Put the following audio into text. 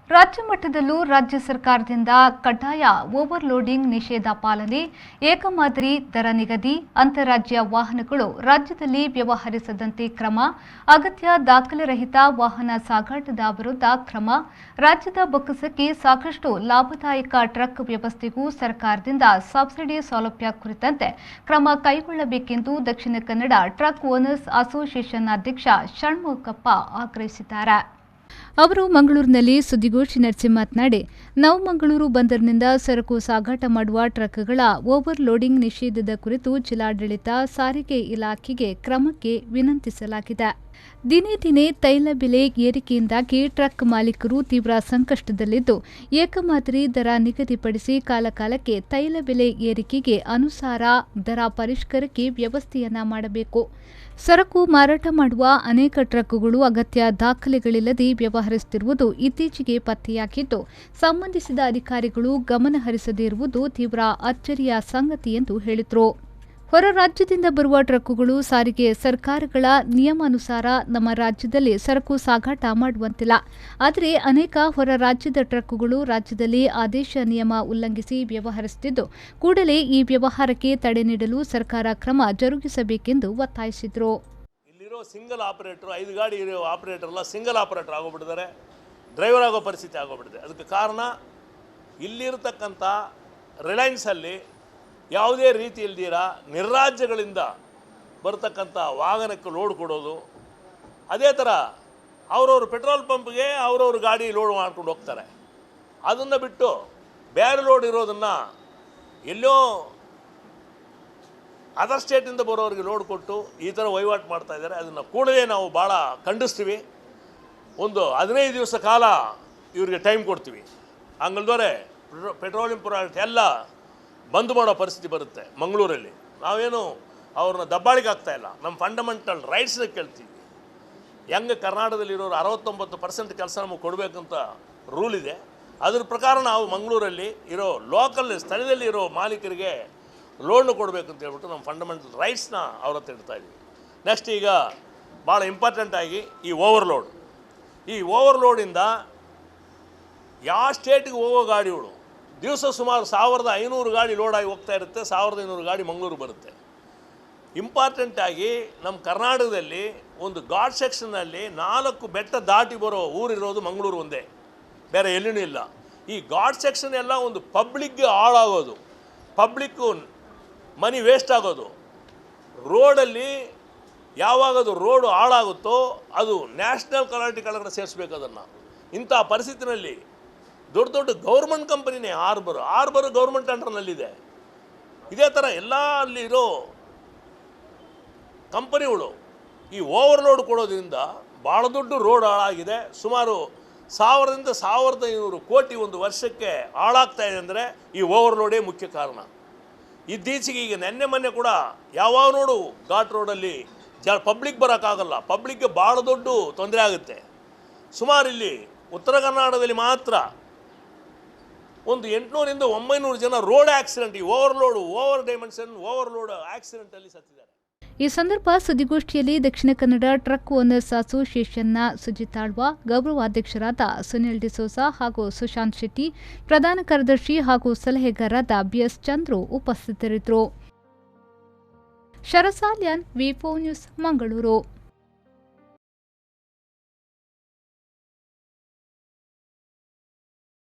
ರಾಜ್ಯ ಮಟ್ಟದಲ್ಲೂ ರಾಜ್ಯ ಸರ್ಕಾರದಿಂದ ಕಡ್ಡಾಯ ಓವರ್ಲೋಡಿಂಗ್ ನಿಷೇಧ ಪಾಲನೆ, ಏಕಮಾದರಿ ದರ ನಿಗದಿ, ಅಂತಾರಾಜ್ಯ ವಾಹನಗಳು ರಾಜ್ಯದಲ್ಲಿ ವ್ಯವಹರಿಸದಂತೆ ಕ್ರಮ, ಅಗತ್ಯ ದಾಖಲೆ ರಹಿತ ವಾಹನ ಸಾಗಾಟದ ವಿರುದ್ಧ ಕ್ರಮ, ರಾಜ್ಯದ ಬೊಕ್ಕಸಕ್ಕೆ ಸಾಕಷ್ಟು ಲಾಭದಾಯಕ ಟ್ರಕ್ ವ್ಯವಸ್ಥೆಗೂ ಸರ್ಕಾರದಿಂದ ಸಬ್ಸಿಡಿ ಸೌಲಭ್ಯ ಕುರಿತಂತೆ ಕ್ರಮ ಕೈಗೊಳ್ಳಬೇಕೆಂದು Dakshina Kannada truck owners association ಅಧ್ಯಕ್ಷ ಷಣ್ಮುಖಪ್ಪ ಆಗ್ರಹಿಸಿದ್ದಾರೆ. ಅವರು ಮಂಗಳೂರಿನಲ್ಲಿ ಸುದ್ದಿಗೋಷ್ಠಿ ನಡೆಸಿ ಮಾತನಾಡಿ, ನವಮಂಗಳೂರು ಬಂದರಿನಿಂದ ಸರಕು ಸಾಗಾಟ ಮಾಡುವ ಟ್ರಕ್ಗಳ ಓವರ್ ಲೋಡಿಂಗ್ ನಿಷೇಧದ ಕುರಿತು ಜಿಲ್ಲಾಡಳಿತ ಸಾರಿಗೆ ಇಲಾಖೆಗೆ ಕ್ರಮಕ್ಕೆ ವಿನಂತಿಸಲಾಗಿದೆ. ದಿನೇ ದಿನೇ ತೈಲ ಬೆಲೆ ಏರಿಕೆಯಿಂದಾಗಿ ಟ್ರಕ್ ಮಾಲೀಕರು ತೀವ್ರ ಸಂಕಷ್ಟದಲ್ಲಿದ್ದು, ಏಕಮಾದರಿ ದರ ನಿಗದಿಪಡಿಸಿ ಕಾಲಕಾಲಕ್ಕೆ ತೈಲ ಬೆಲೆ ಏರಿಕೆಗೆ ಅನುಸಾರ ದರ ಪರಿಷ್ಕರಣೆಗೆ ವ್ಯವಸ್ಥೆಯನ್ನ ಮಾಡಬೇಕು. ಸರಕು ಮಾರಾಟ ಮಾಡುವ ಅನೇಕ ಟ್ರಕ್ಗಳು ಅಗತ್ಯ ದಾಖಲೆಗಳಿಲ್ಲದೆ ವ್ಯವಹರಿಸುತ್ತಿರುವುದು ಇತ್ತೀಚೆಗೆ ಪತ್ತೆಯಾಗಿದ್ದು, ಸಂಬಂಧಿಸಿದ ಅಧಿಕಾರಿಗಳು ಗಮನ ಹರಿಸದೇ ಇರುವುದು ತೀವ್ರ ಅಚ್ಚರಿಯ ಸಂಗತಿ ಎಂದು ಹೇಳಿದರು. ಹೊರ ರಾಜ್ಯದಿಂದ ಬರುವ ಟ್ರಕ್ಕುಗಳು ಸಾರಿಗೆ ಸರ್ಕಾರಗಳ ನಿಯಮಾನುಸಾರ ನಮ್ಮ ರಾಜ್ಯದಲ್ಲಿ ಸರಕು ಸಾಗಾಟ ಮಾಡುವಂತಿಲ್ಲ. ಆದರೆ ಅನೇಕ ಹೊರ ರಾಜ್ಯದ ಟ್ರಕ್ಕುಗಳು ರಾಜ್ಯದಲ್ಲಿ ಆದೇಶ ನಿಯಮ ಉಲ್ಲಂಘಿಸಿ ವ್ಯವಹರಿಸುತ್ತಿದ್ದು, ಕೂಡಲೇ ಈ ವ್ಯವಹಾರಕ್ಕೆ ತಡೆ ನೀಡಲು ಸರ್ಕಾರ ಕ್ರಮ ಜರುಗಿಸಬೇಕೆಂದು ಒತ್ತಾಯಿಸಿದರು. ಇಲ್ಲಿರೋ ಸಿಂಗಲ್ ಆಪರೇಟರ್ 5 ಗಾಡಿ ಇರೋ ಆಪರೇಟರ್ ಎಲ್ಲ ಸಿಂಗಲ್ ಆಪರೇಟರ್ ಆಗೋಗ್ಬಿಟ್ಟಿದ್ದಾರೆ, ಡ್ರೈವರ್ ಆಗೋ ಪರಿಸ್ಥಿತಿ ಆಗೋಗ್ಬಿಟ್ಟಿದೆ. ಅದಕ್ಕೆ ಕಾರಣ ಇಲ್ಲಿರತಕ್ಕಂಥ ರಿಲಯನ್ಸಲ್ಲಿ ಯಾವುದೇ ರೀತಿ ಇಲ್ದಿರ ನಿರ್ರಾಜ್ಯಗಳಿಂದ ಬರ್ತಕ್ಕಂಥ ವಾಹನಕ್ಕೆ ಲೋಡ್ ಕೊಡೋದು. ಅದೇ ಥರ ಅವರವರು ಪೆಟ್ರೋಲ್ ಪಂಪ್ಗೆ ಅವರವ್ರ ಗಾಡಿ ಲೋಡ್ ಮಾಡ್ಕೊಂಡು ಹೋಗ್ತಾರೆ. ಅದನ್ನು ಬಿಟ್ಟು ಬೇರೆ ಲೋಡ್ ಇರೋದನ್ನು ಎಲ್ಲೋ ಅದರ್ ಸ್ಟೇಟಿಂದ ಬರೋರಿಗೆ ಲೋಡ್ ಕೊಟ್ಟು ಈ ಥರ ವಹಿವಾಟು ಮಾಡ್ತಾಯಿದ್ದಾರೆ. ಅದನ್ನು ಕೂಡಲೇ ನಾವು ಭಾಳ ಖಂಡಿಸ್ತೀವಿ. ಒಂದು 15 ದಿವಸ ಕಾಲ ಇವರಿಗೆ ಟೈಮ್ ಕೊಡ್ತೀವಿ. ಹಂಗಲ್ದವರೆ ಪೆಟ್ರೋಲಿಯಂ ಪ್ರಾಡಕ್ಟ್ ಎಲ್ಲ ಬಂದ್ ಮಾಡೋ ಪರಿಸ್ಥಿತಿ ಬರುತ್ತೆ. ಮಂಗಳೂರಲ್ಲಿ ನಾವೇನು ಅವ್ರನ್ನ ದಬ್ಬಾಳಿಗೆ ಆಗ್ತಾಯಿಲ್ಲ, ನಮ್ಮ ಫಂಡಮೆಂಟಲ್ ರೈಟ್ಸ್ನ ಕೇಳ್ತೀವಿ. ಹೆಂಗೆ ಕರ್ನಾಟಕದಲ್ಲಿರೋರು 69% ಕೆಲಸ ನಮಗೆ ಕೊಡಬೇಕಂತ ರೂಲ್ ಇದೆ. ಅದ್ರ ಪ್ರಕಾರ ನಾವು ಮಂಗಳೂರಲ್ಲಿ ಇರೋ ಲೋಕಲ್ ಸ್ಥಳದಲ್ಲಿ ಇರೋ ಮಾಲೀಕರಿಗೆ ಲೋನ್ ಕೊಡಬೇಕಂತ ಹೇಳ್ಬಿಟ್ಟು ನಮ್ಮ ಫಂಡಮೆಂಟಲ್ ರೈಟ್ಸ್ನ ಅವ್ರ ಹತ್ರ ಇಡ್ತಾಯಿದ್ವಿ. ನೆಕ್ಸ್ಟ್ ಈಗ ಭಾಳ ಇಂಪಾರ್ಟೆಂಟಾಗಿ ಈ ಓವರ್ಲೋಡಿಂದ ಯಾವ ಸ್ಟೇಟಿಗೆ ಹೋಗೋ ಗಾಡಿಗಳು ದಿವಸ ಸುಮಾರು 1500 ಗಾಡಿ ಲೋಡಾಗಿ ಹೋಗ್ತಾ ಇರುತ್ತೆ. 1500 ಗಾಡಿ ಮಂಗಳೂರು ಬರುತ್ತೆ. ಇಂಪಾರ್ಟೆಂಟಾಗಿ ನಮ್ಮ ಕರ್ನಾಟಕದಲ್ಲಿ ಒಂದು ಘಾಟ್ ಸೆಕ್ಷನ್ನಲ್ಲಿ 4 ಬೆಟ್ಟ ದಾಟಿ ಬರೋ ಊರಿರೋದು ಮಂಗಳೂರು ಒಂದೇ, ಬೇರೆ ಎಲ್ಲಿನೂ ಇಲ್ಲ. ಈ ಘಾಟ್ ಸೆಕ್ಷನ್ ಎಲ್ಲ ಒಂದು ಪಬ್ಲಿಕ್ಗೆ ಹಾಳಾಗೋದು, ಪಬ್ಲಿಕ್ಕು ಮನಿ ವೇಸ್ಟ್ ಆಗೋದು. ರೋಡಲ್ಲಿ ಯಾವಾಗದು ರೋಡು ಹಾಳಾಗುತ್ತೋ ಅದು ನ್ಯಾಷನಲ್ ಕಲಾಟಿ ಕೆಳಗಡೆ ಸೇರಿಸ್ಬೇಕು ಅದನ್ನು. ಇಂಥ ಪರಿಸ್ಥಿತಿನಲ್ಲಿ ದೊಡ್ಡ ದೊಡ್ಡ ಗೌರ್ಮೆಂಟ್ ಕಂಪನಿನೇ ಆರ್ಬರು ಗೌರ್ಮೆಂಟ್ ಅಂಡರ್ನಲ್ಲಿದೆ. ಇದೇ ಥರ ಎಲ್ಲ ಅಲ್ಲಿರೋ ಕಂಪನಿಗಳು ಈ ಓವರ್ಲೋಡ್ ಕೊಡೋದ್ರಿಂದ ಭಾಳ ದೊಡ್ಡ ರೋಡ್ ಹಾಳಾಗಿದೆ. ಸುಮಾರು 1000ರಿಂದ 1500 ಕೋಟಿ ಒಂದು ವರ್ಷಕ್ಕೆ ಹಾಳಾಗ್ತಾ ಇದೆ. ಅಂದರೆ ಈ ಓವರ್ಲೋಡೇ ಮುಖ್ಯ ಕಾರಣ. ಇತ್ತೀಚೆಗೆ ಈಗ ನೆನ್ನೆ ಮೊನ್ನೆ ಕೂಡ ಯಾವಾಗ ನೋಡು ಘಾಟ್ ರೋಡಲ್ಲಿ ಪಬ್ಲಿಕ್ ಬರೋಕ್ಕಾಗಲ್ಲ, ಪಬ್ಲಿಕ್ಗೆ ಭಾಳ ದೊಡ್ಡ ತೊಂದರೆ ಆಗುತ್ತೆ. ಸುಮಾರು ಇಲ್ಲಿ ಉತ್ತರ ಕರ್ನಾಟಕದಲ್ಲಿ ಮಾತ್ರ ಒಂದು 800ರಿಂದ 900 ಜನ ರೋಡ್ ಆಕ್ಸಿಡೆಂಟ್, ಈ ಓವರ್ ಡೈಮೆನ್ಷನ್ ಓವರ್ಲೋಡ್ ಆಕ್ಸಿಡೆಂಟಲ್ಲಿ ಸತ್ತಿದ್ದಾರೆ. ಈ ಸಂದರ್ಭ ಸುದ್ದಿಗೋಷ್ಠಿಯಲ್ಲಿ ದಕ್ಷಿಣ ಕನ್ನಡ ಟ್ರಕ್ ಓನರ್ಸ್ ಅಸೋಸಿಯೇಷನ್ನ ಸುಜಿತ್ ಆಳ್ವ, ಗೌರವಾಧ್ಯಕ್ಷರಾದ ಸುನಿಲ್ ಡಿಸೋಸಾ ಹಾಗೂ ಸುಶಾಂತ್ ಶೆಟ್ಟಿ, ಪ್ರಧಾನ ಕಾರ್ಯದರ್ಶಿ ಹಾಗೂ ಸಲಹೆಗಾರರಾದ ಬಿಎಸ್ ಚಂದ್ರು ಉಪಸ್ಥಿತರಿದ್ದರು. ಶರಸಾಲ್ಯಾನ್, ವಿ4 ನ್ಯೂಸ್, ಮಂಗಳೂರು.